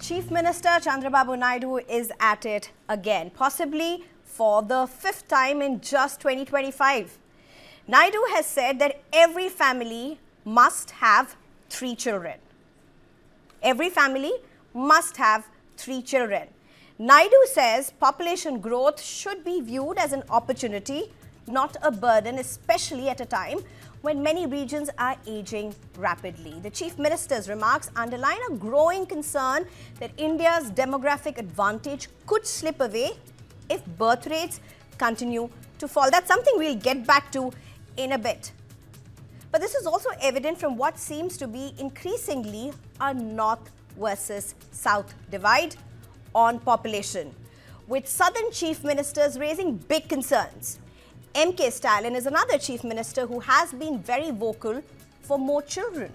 Chief Minister Chandrababu Naidu is at it again, possibly for the fifth time in just 2025. Naidu has said that every family must have 3 children. Every family must have 3 children. Naidu says population growth should be viewed as an opportunity, not a burden, especially at a time when many regions are aging rapidly. The Chief Minister's remarks underline a growing concern that India's demographic advantage could slip away if birth rates continue to fall. That's something we'll get back to in a bit. But this is also evident from what seems to be increasingly a north versus south divide on population, with southern chief ministers raising big concerns. MK Stalin is another chief minister who has been very vocal for more children.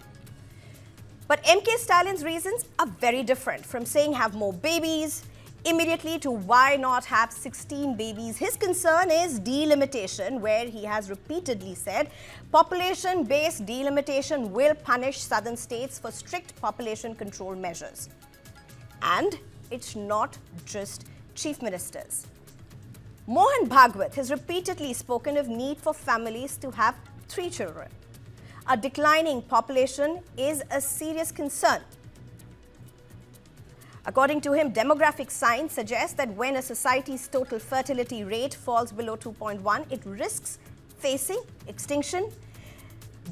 But MK Stalin's reasons are very different, from saying have more babies immediately to why not have 16 babies. His concern is delimitation, where he has repeatedly said population-based delimitation will punish southern states for strict population control measures. And it's not just chief ministers. Mohan Bhagwat has repeatedly spoken of need for families to have 3 children. A declining population is a serious concern. According to him, demographic science suggests that when a society's total fertility rate falls below 2.1, it risks facing extinction.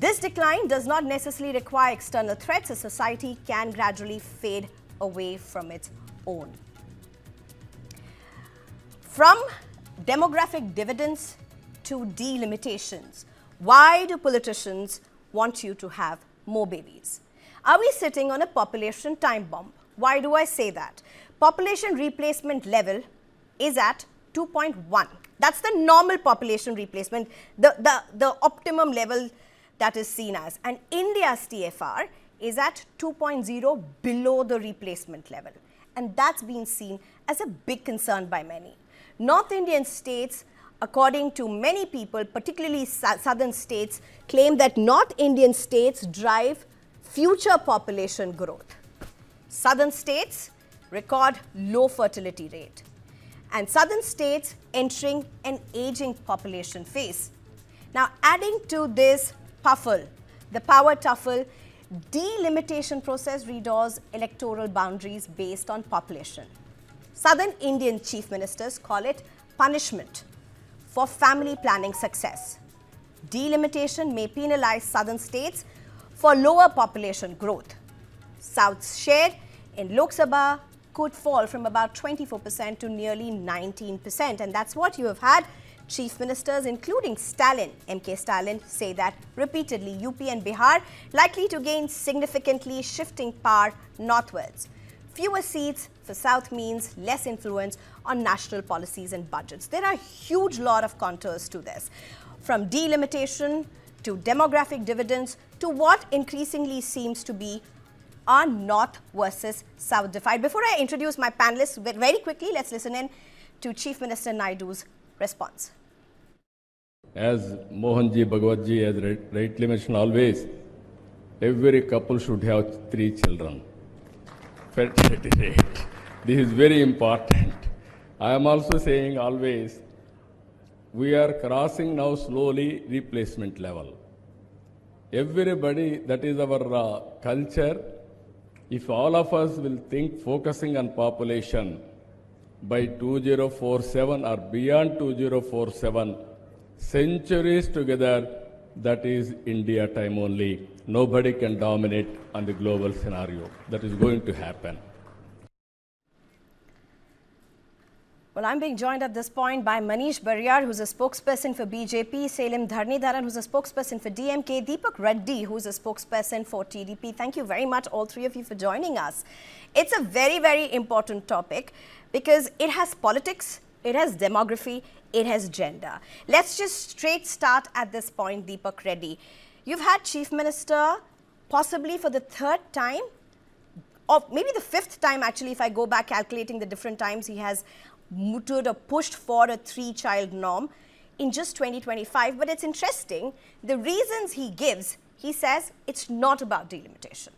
This decline does not necessarily require external threats. A society can gradually fade away from its own. From demographic dividends to delimitations, why do politicians want you to have more babies? Are we sitting on a population time bomb? Why do I say that? Population replacement level is at 2.1. That's the normal population replacement, the optimum level that is seen as. And India's TFR is at 2.0, below the replacement level. And that's been seen as a big concern by many. North Indian states, according to many people, particularly southern states, claim that North Indian states drive future population growth. Southern states record low fertility rate, and southern states entering an aging population phase. Now, adding to this puffle, the power tuffle, delimitation process redraws electoral boundaries based on population. Southern Indian chief ministers call it punishment for family planning success. Delimitation may penalize southern states for lower population growth. South's share in Lok Sabha could fall from about 24% to nearly 19%. And that's what you have had chief ministers, including Stalin, MK Stalin, say that repeatedly. UP and Bihar likely to gain significantly, shifting power northwards. Fewer seats for South means less influence on national policies and budgets. There are a huge lot of contours to this, from delimitation to demographic dividends to what increasingly seems to be a north versus south divide. Before I introduce my panelists, very quickly, let's listen in to Chief Minister Naidu's response. As Mohan Bhagwat has rightly mentioned, always, every couple should have 3 children. Fertility rate. This is very important. I am also saying always, we are crossing now slowly replacement level. Everybody, that is our culture. If all of us will think focusing on population by 2047 or beyond 2047, centuries together, that is India time only. Nobody can dominate on the global scenario. That is going to happen. Well, I'm being joined at this point by Manish Bariyar, who's a spokesperson for BJP, Salim Dharnidharan, who's a spokesperson for DMK, Deepak Reddy, who's a spokesperson for TDP. Thank you very much, all 3 of you, for joining us. It's a very, very important topic because it has politics, it has demography, it has gender. Let's just straight start at this point, Deepak Reddy. You've had Chief Minister possibly for the 3rd time, or maybe the 5th time actually, if I go back calculating the different times he has mooted or pushed for a 3-child norm in just 2025. But it's interesting, the reasons he gives, he says it's not about delimitation.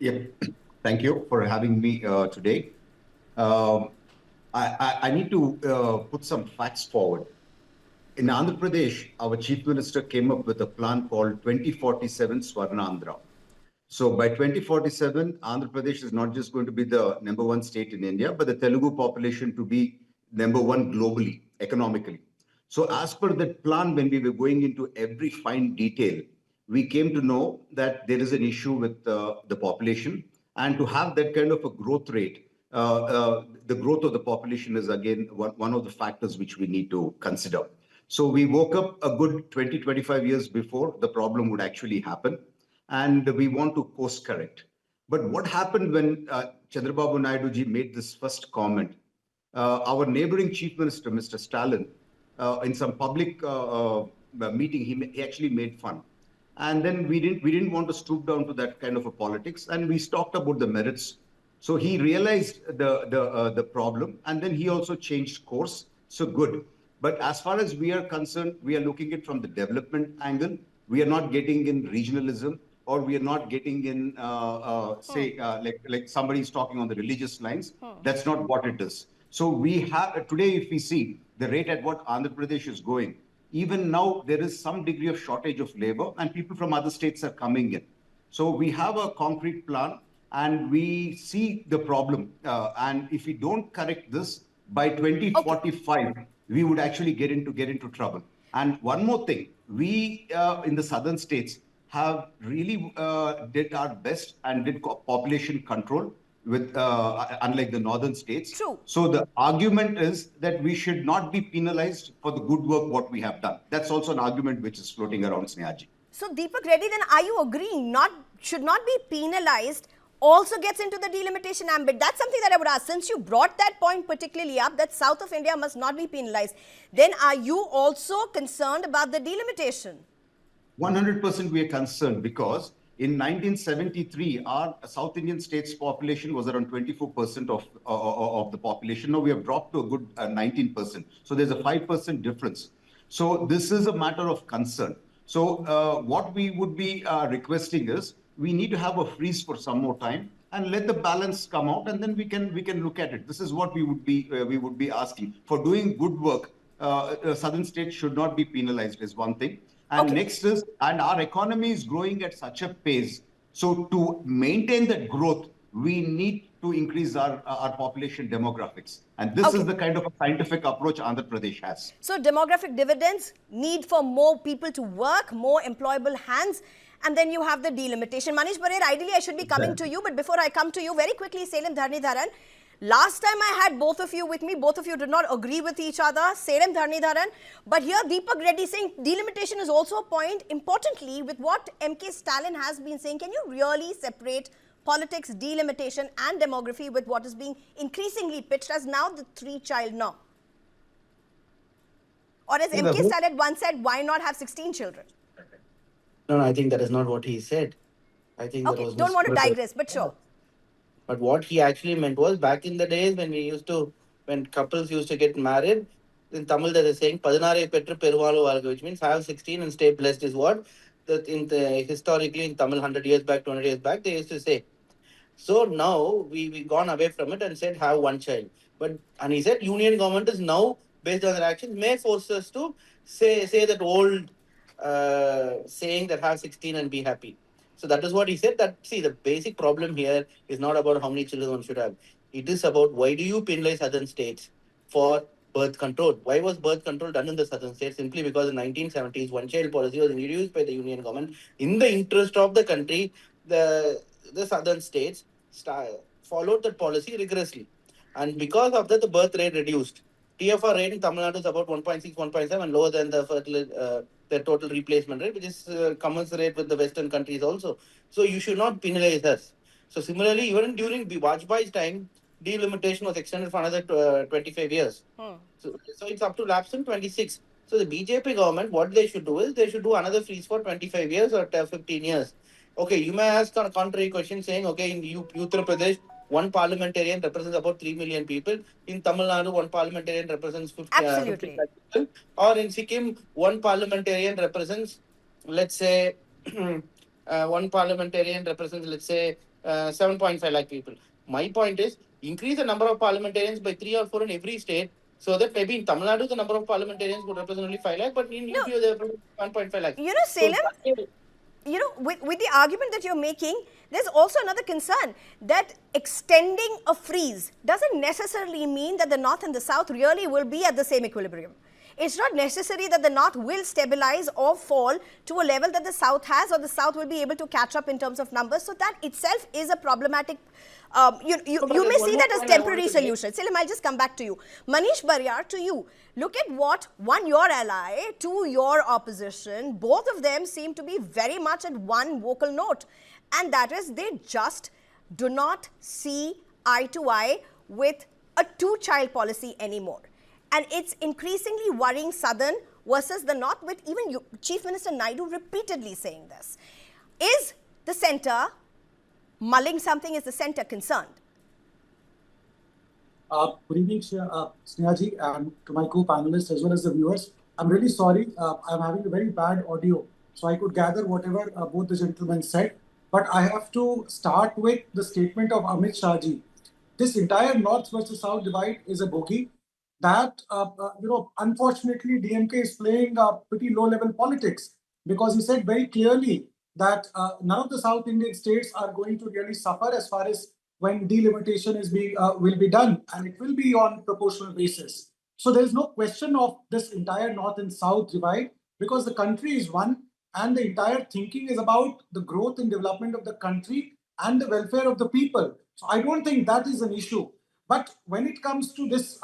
Yep. Thank you for having me today. Um, I need to put some facts forward. In Andhra Pradesh, our chief minister came up with a plan called 2047 Swarnandhra. So by 2047, Andhra Pradesh is not just going to be the number one state in India, but the Telugu population to be number one globally, economically. So as per that plan, when we were going into every fine detail, we came to know that there is an issue with the population. And to have that kind of a growth rate, the growth of the population is again one of the factors which we need to consider. So we woke up a good 20, 25 years before the problem would actually happen, and we want to course correct. But what happened when Chandrababu Naidu ji made this first comment? Our neighboring chief minister, Mr. Stalin, in some public meeting, he actually made fun. And then we didn't want to stoop down to that kind of a politics, and we talked about the merits. So he realized the problem, and then he also changed course. So good. But as far as we are concerned, we are looking at from the development angle. We are not getting in regionalism, or we are not getting in like somebody's talking on the religious lines. That's not what it is. So we have today, if we see the rate at what Andhra Pradesh is going, even now there is some degree of shortage of labor, and people from other states are coming in. So we have a concrete plan, and we see the problem. And if we don't correct this by 2045, we would actually get into trouble. And one more thing, we in the southern states have really did our best and did population control with unlike the northern states. True. So the argument is that we should not be penalized for the good work what we have done. That's also an argument which is floating around, Snehaji. So Deepak Reddy, then are you agreeing should not be penalized also gets into the delimitation ambit? That's something that I would ask. Since you brought that point particularly up, that south of India must not be penalized, then are you also concerned about the delimitation? 100% we are concerned, because in 1973, our South Indian states population was around 24% of the population. Now we have dropped to a good 19%. So there's a 5% difference. So this is a matter of concern. So what we would be requesting is, we need to have a freeze for some more time and let the balance come out, and then we can look at it. This is what we would be asking for. Doing good work, southern states should not be penalized is one thing. And next is, and our economy is growing at such a pace. So to maintain that growth, we need to increase our population demographics. And this is the kind of a scientific approach Andhra Pradesh has. So demographic dividends, need for more people to work, more employable hands, and then you have the delimitation. Manish Barer, ideally I should be coming to you, but before I come to you, very quickly, Selim Dharnidharan. Last time I had both of you with me, both of you did not agree with each other, Selim Dharnidharan. But here Deepak Reddy saying delimitation is also a point. Importantly, with what MK Stalin has been saying, can you really separate politics, delimitation and demography with what is being increasingly pitched as now the three-child norm? Or as MK Stalin once said, why not have 16 children? No, I think that is not what he said. I think that was don't want to digress, but sure. But what he actually meant was, back in the days when couples used to get married, in Tamil there is saying, "Padinare petru peruvalu valga," which means have 16 and stay blessed, is what historically in Tamil 100 years back, 200 years back, they used to say. So now we gone away from it and said have one child. And he said union government is now, based on their actions, may force us to say that old saying that have 16 and be happy. So that is what he said. That, see, the basic problem here is not about how many children one should have. It is about, why do you penalize southern states for birth control? Why was birth control done in the southern states? Simply because in the 1970s, one-child policy was introduced by the union government. In the interest of the country, the southern states followed that policy rigorously. And because of that, the birth rate reduced. TFR rate in Tamil Nadu is about 1.6, 1.7, lower than the total replacement rate, which is commensurate with the Western countries also. So you should not penalize us. So similarly, even during Vajpayee's time, delimitation was extended for another 25 years. So it's up to lapse in 26. So the BJP government, what they should do is, they should do another freeze for 25 years or 15 years. Okay, you may ask a contrary question saying, okay, in Uttar Pradesh, one parliamentarian represents about 3 million people. In Tamil Nadu, one parliamentarian represents 50 people. Or in Sikkim, one parliamentarian represents, let's say, 7.5 lakh people. My point is, increase the number of parliamentarians by 3 or 4 in every state, so that maybe in Tamil Nadu, the number of parliamentarians would represent only 5 lakh, but in No, UP, they represent 1.5 lakh. So, Salem, with the argument that you're making, there's also another concern that extending a freeze doesn't necessarily mean that the North and the South really will be at the same equilibrium. It's not necessary that the North will stabilize or fall to a level that the South has, or the South will be able to catch up in terms of numbers. So that itself is a problematic, you may see that as temporary solution. Salim, I'll just come back to you. Manish Baryar, to you. Look at what, one, your ally, two, your opposition, both of them seem to be very much at one vocal note. And that is, they just do not see eye to eye with a two-child policy anymore. And it's increasingly worrying Southern versus the North, with even Chief Minister Naidu repeatedly saying this. Is the centre mulling something? Is the centre concerned? Good evening, Snehaji, and to my co-panelists as well as the viewers. I'm really sorry. I'm having a very bad audio, so I could gather whatever both the gentlemen said. But I have to start with the statement of Amit Shahji. This entire North versus South divide is a bogey that, unfortunately, DMK is playing pretty low-level politics, because he said very clearly that none of the South Indian states are going to really suffer as far as when delimitation is will be done, and it will be on proportional basis. So there is no question of this entire North and South divide, because the country is one, and the entire thinking is about the growth and development of the country and the welfare of the people. So I don't think that is an issue. But when it comes to this,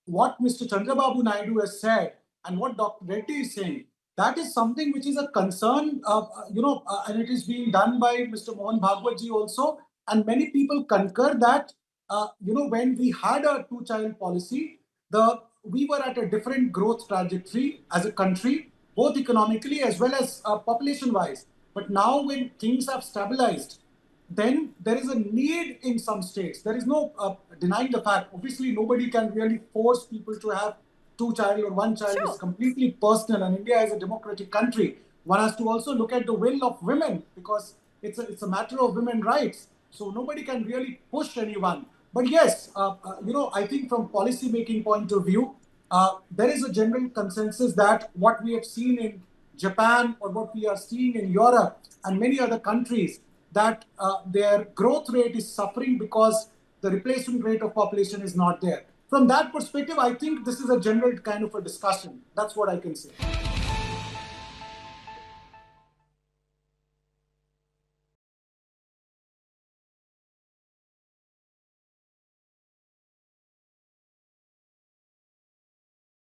what Mr. Chandrababu Naidu has said and what Dr. Reddy is saying, that is something which is a concern, and it is being done by Mr. Mohan Bhagwat ji also. And many people concur that, when we had a two-child policy, we were at a different growth trajectory as a country, both economically as well as population-wise. But now when things have stabilized, then there is a need in some states. There is no denying the fact. Obviously, nobody can really force people to have two-child or one child. Sure. It's completely personal, and India is a democratic country. One has to also look at the will of women, because it's a matter of women's rights. So nobody can really push anyone. But yes, I think from policy-making point of view, there is a general consensus that what we have seen in Japan or what we are seeing in Europe and many other countries, that their growth rate is suffering because the replacement rate of population is not there. From that perspective, I think this is a general kind of a discussion. That's what I can say.